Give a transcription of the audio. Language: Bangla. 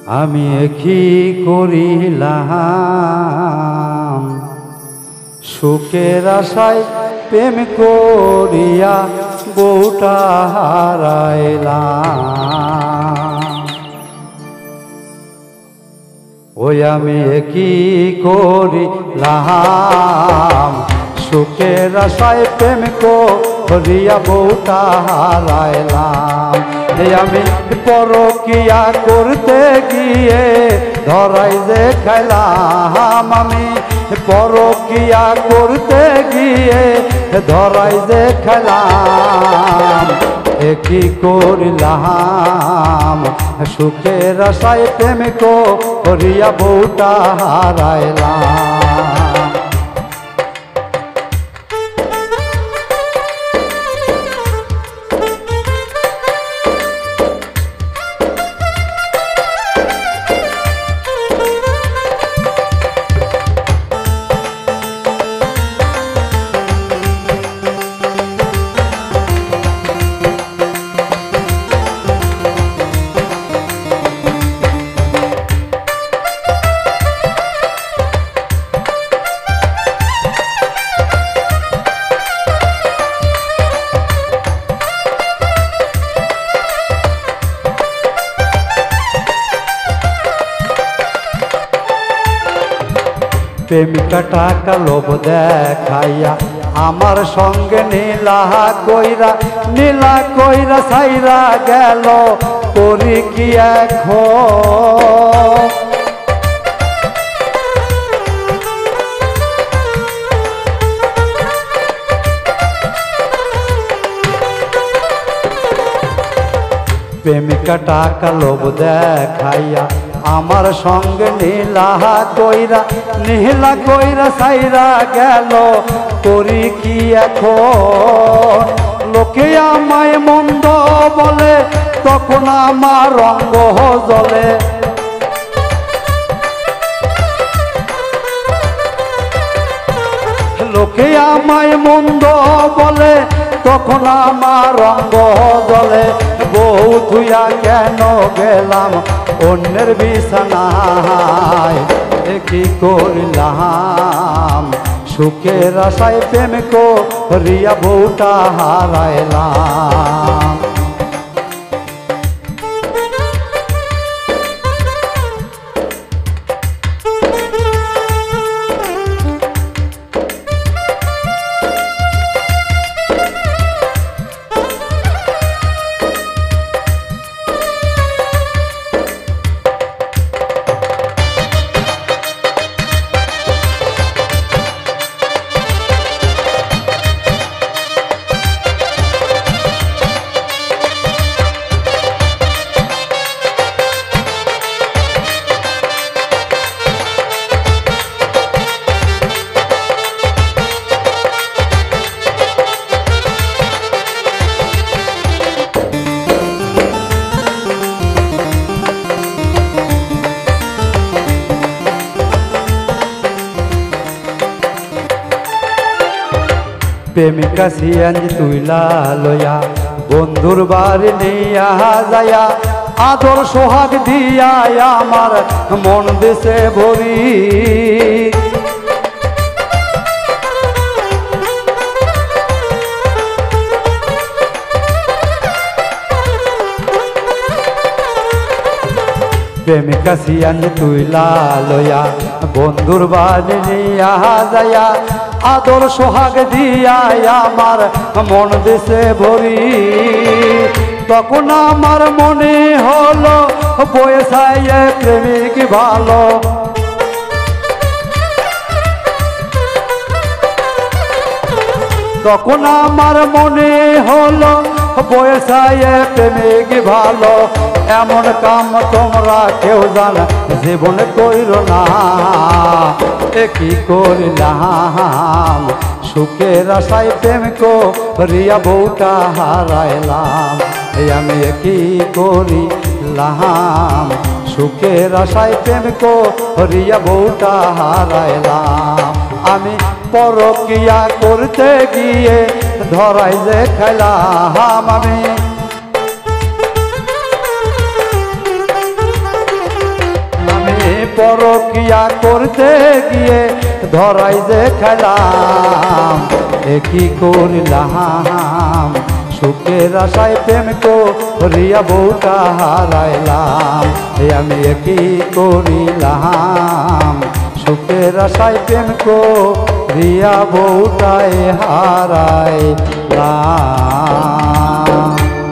আমি কি করিলাম সুখের আশায় প্রেম করিয়া বউটা হারাইলাম। ওই আমি কি করিলাম সুখের আশায় প্রেম করিয়া বউটা হারাইলাম। আমি পরকিয়া করতে গিয়ে ধরাই যে খাইলাম। আমি পরকিয়া করতে গিয়ে ধরাই যে খাইলাম। কি করিলাম সুখের আশায় প্রেম করিয়া বউটা হারাইলাম। প্রেমিকা টাকা লোভ দেখাইয়া আমার সঙ্গে নীলা কইরা সাইরা গেল। করি কি এখন প্রেমিকা টাকা লোভ দেখাইয়া আমার সঙ্গে নীলা কইরা সাইরা গেল। করি কি এখন লোকে আমায় মন্দ বলে তখন আমার রঙ্গ জ্বলে। লোকে আমায় মন্দ বলে তখন আমার রঙ্গ জ্বলে। বউ থুইয়া কেন গেলাম অন্যের বিছানায়। কি করিলাম সুখের আশায় প্রেম করিয়া বউটা হারাইলাম। প্রেমিকা সিয়াঞ্জি তুইলা লইয়া বন্ধুর বাড়ি নিয়া যায়া আদর সোহাগ দিয়া আমার মন দেশে ভরি। প্রেমিকা সিয়াঞ্জি তুইলা লইয়া বন্ধুর বাড়ি নিয়া যায়া আদর সোহাগ দিয়া আমার মন দেশে ভরি। তখন আমার মনে হলো বয়সায় প্রেমিক ভালো। তখন আমার মনে হলো বয়সায় প্রেমিক ভালো। এমন কাম তোমরা কেউ জানা জীবনে কইরো না। কি করিলাম সুখের আশায় প্রেম করিয়া বউটা হারাইলাম। আমি কি করিলাম সুখের আশায় প্রেম করিয়া বউটা হারাইলাম। আমি পরকিয়া করতে গিয়ে ধরাই যে খাইলাম। আমি পরকিয়া করতে গিয়ে ধরাই যে খেলাম কি করিলাম সুখের আশায় প্রেম করিয়া বউটা হারাইলাম আমি কি করিলাম সুখের আশায় প্রেম করিয়া বউটাই হারাইলাম।